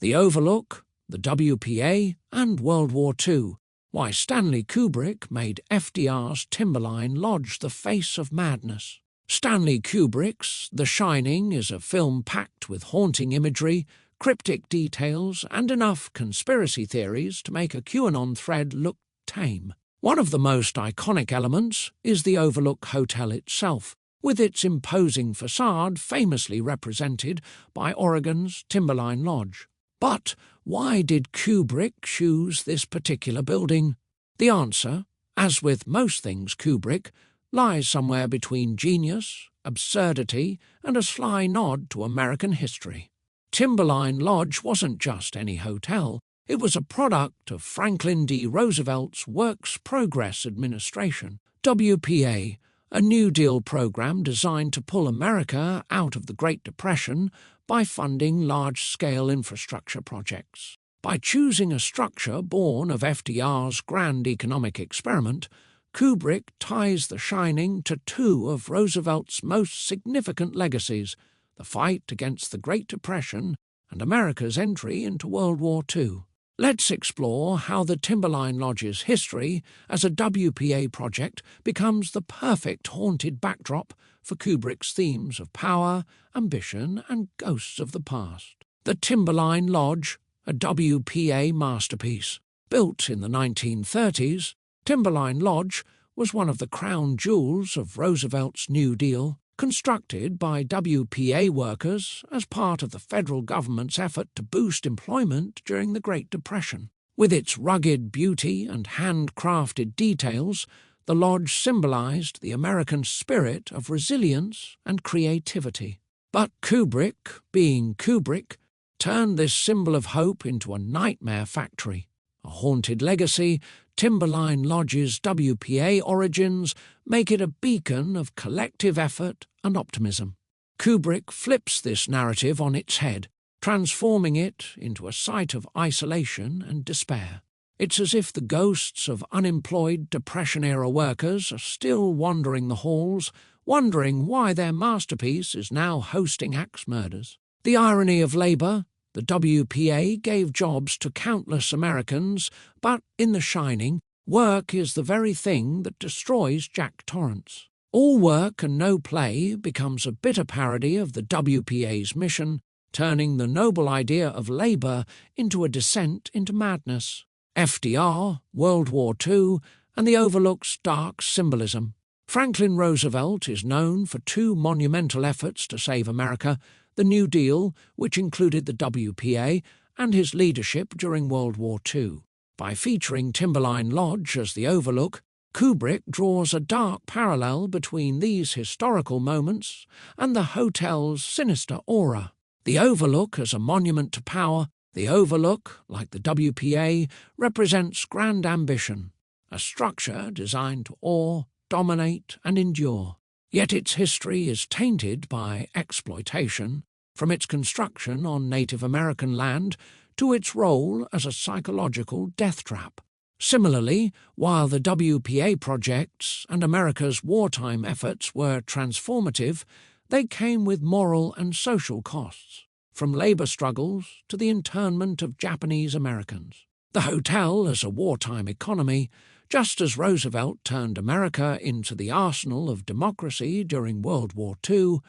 The Overlook, the WPA, and World War II. Why Stanley Kubrick made FDR's Timberline Lodge the face of madness. Stanley Kubrick's The Shining is a film packed with haunting imagery, cryptic details, and enough conspiracy theories to make a QAnon thread look tame. One of the most iconic elements is the Overlook Hotel itself, with its imposing facade famously represented by Oregon's Timberline Lodge. But why did Kubrick choose this particular building? The answer, as with most things Kubrick, lies somewhere between genius, absurdity, and a sly nod to American history. Timberline Lodge wasn't just any hotel. It was a product of Franklin D. Roosevelt's Works Progress Administration, WPA, a New Deal program designed to pull America out of the Great Depression by funding large-scale infrastructure projects. By choosing a structure born of FDR's grand economic experiment, Kubrick ties The Shining to two of Roosevelt's most significant legacies, the fight against the Great Depression and America's entry into World War II. Let's explore how the Timberline Lodge's history as a WPA project becomes the perfect haunted backdrop for Kubrick's themes of power, ambition, and ghosts of the past. The Timberline Lodge, a WPA masterpiece. Built in the 1930s, Timberline Lodge was one of the crown jewels of Roosevelt's New Deal, constructed by WPA workers as part of the federal government's effort to boost employment during the Great Depression. With its rugged beauty and handcrafted details, the lodge symbolized the American spirit of resilience and creativity. But Kubrick, being Kubrick, turned this symbol of hope into a nightmare factory. A haunted legacy, Timberline Lodge's WPA origins make it a beacon of collective effort and optimism. Kubrick flips this narrative on its head, transforming it into a site of isolation and despair. It's as if the ghosts of unemployed Depression-era workers are still wandering the halls, wondering why their masterpiece is now hosting axe murders. The irony of labor. The WPA gave jobs to countless Americans, but in The Shining, work is the very thing that destroys Jack Torrance. All work and no play becomes a bitter parody of the WPA's mission, turning the noble idea of labor into a descent into madness. FDR, World War II, and the Overlook's dark symbolism. Franklin Roosevelt is known for two monumental efforts to save America: the New Deal, which included the WPA, and his leadership during World War II. By featuring Timberline Lodge as the Overlook, Kubrick draws a dark parallel between these historical moments and the hotel's sinister aura. The Overlook as a monument to power, the Overlook, like the WPA, represents grand ambition, a structure designed to awe, dominate, and endure. Yet its history is tainted by exploitation, from its construction on Native American land to its role as a psychological death trap. Similarly, while the WPA projects and America's wartime efforts were transformative, they came with moral and social costs, from labor struggles to the internment of Japanese Americans. The hotel as a wartime economy. Just as Roosevelt turned America into the arsenal of democracy during World War II,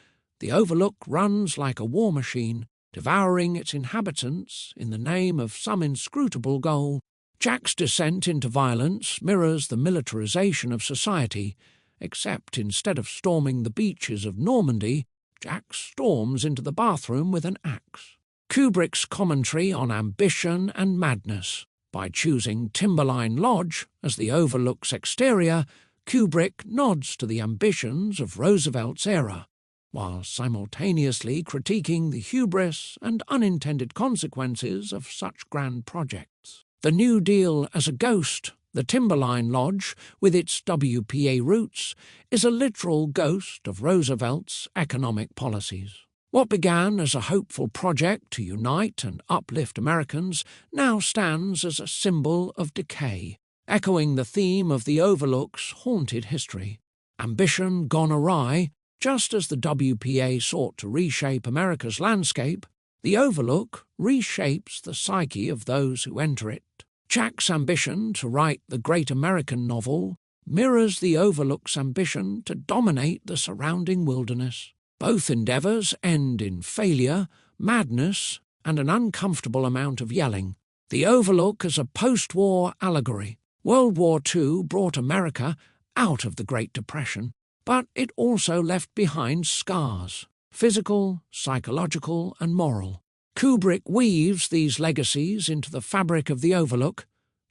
the Overlook runs like a war machine, devouring its inhabitants in the name of some inscrutable goal. Jack's descent into violence mirrors the militarization of society, except instead of storming the beaches of Normandy, Jack storms into the bathroom with an axe. Kubrick's commentary on ambition and madness. By choosing Timberline Lodge as the Overlook's exterior, Kubrick nods to the ambitions of Roosevelt's era, while simultaneously critiquing the hubris and unintended consequences of such grand projects. The New Deal as a ghost, the Timberline Lodge, with its WPA roots, is a literal ghost of Roosevelt's economic policies. What began as a hopeful project to unite and uplift Americans now stands as a symbol of decay, echoing the theme of the Overlook's haunted history. Ambition gone awry, just as the WPA sought to reshape America's landscape, The Overlook reshapes the psyche of those who enter it. Jack's ambition to write the great American novel mirrors the Overlook's ambition to dominate the surrounding wilderness. Both endeavours end in failure, madness, and an uncomfortable amount of yelling. The Overlook is a post-war allegory. World War II brought America out of the Great Depression, but it also left behind scars, physical, psychological, and moral. Kubrick weaves these legacies into the fabric of the Overlook,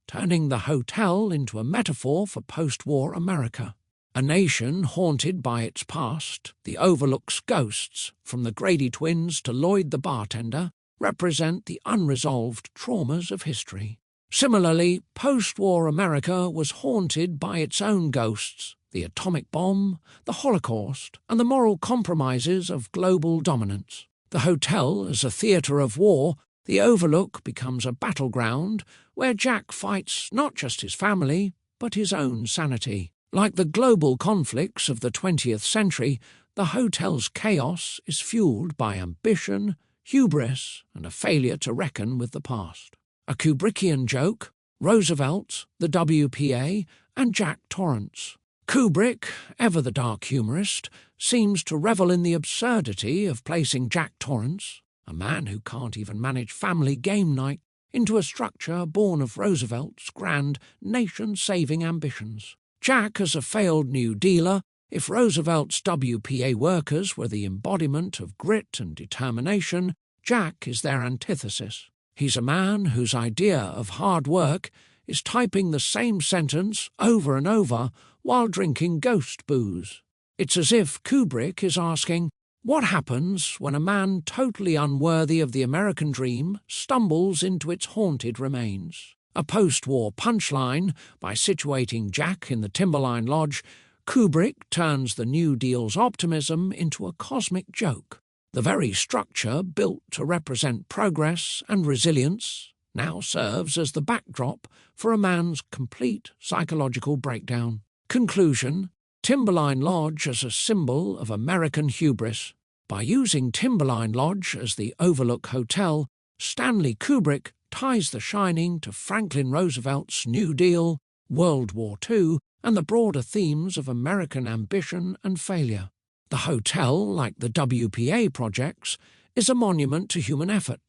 turning the hotel into a metaphor for post-war America. A nation haunted by its past, the Overlook's ghosts, from the Grady twins to Lloyd the bartender, represent the unresolved traumas of history. Similarly, post-war America was haunted by its own ghosts, the atomic bomb, the Holocaust, and the moral compromises of global dominance. The hotel as a theatre of war, the Overlook becomes a battleground where Jack fights not just his family, but his own sanity. Like the global conflicts of the 20th century, the hotel's chaos is fueled by ambition, hubris, and a failure to reckon with the past. A Kubrickian joke, Roosevelt, the WPA, and Jack Torrance. Kubrick, ever the dark humorist, seems to revel in the absurdity of placing Jack Torrance, a man who can't even manage family game night, into a structure born of Roosevelt's grand nation-saving ambitions. Jack as a failed New Dealer, if Roosevelt's WPA workers were the embodiment of grit and determination, Jack is their antithesis. He's a man whose idea of hard work is typing the same sentence over and over while drinking ghost booze. It's as if Kubrick is asking, what happens when a man totally unworthy of the American dream stumbles into its haunted remains? A post-war punchline, by situating Jack in the Timberline Lodge, Kubrick turns the New Deal's optimism into a cosmic joke. The very structure built to represent progress and resilience now serves as the backdrop for a man's complete psychological breakdown. Conclusion: Timberline Lodge as a symbol of American hubris. By using Timberline Lodge as the Overlook Hotel, Stanley Kubrick ties The Shining to Franklin Roosevelt's New Deal, World War II, and the broader themes of American ambition and failure. The hotel, like the WPA projects, is a monument to human effort,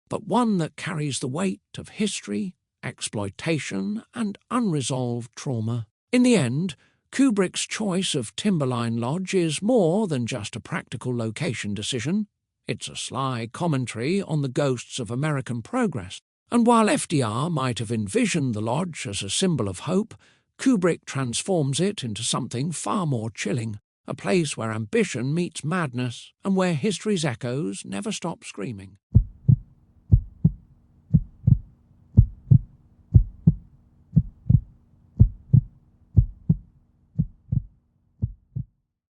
but one that carries the weight of history, exploitation, and unresolved trauma. In the end, Kubrick's choice of Timberline Lodge is more than just a practical location decision. It's a sly commentary on the ghosts of American progress. And while FDR might have envisioned the lodge as a symbol of hope, Kubrick transforms it into something far more chilling, a place where ambition meets madness and where history's echoes never stop screaming.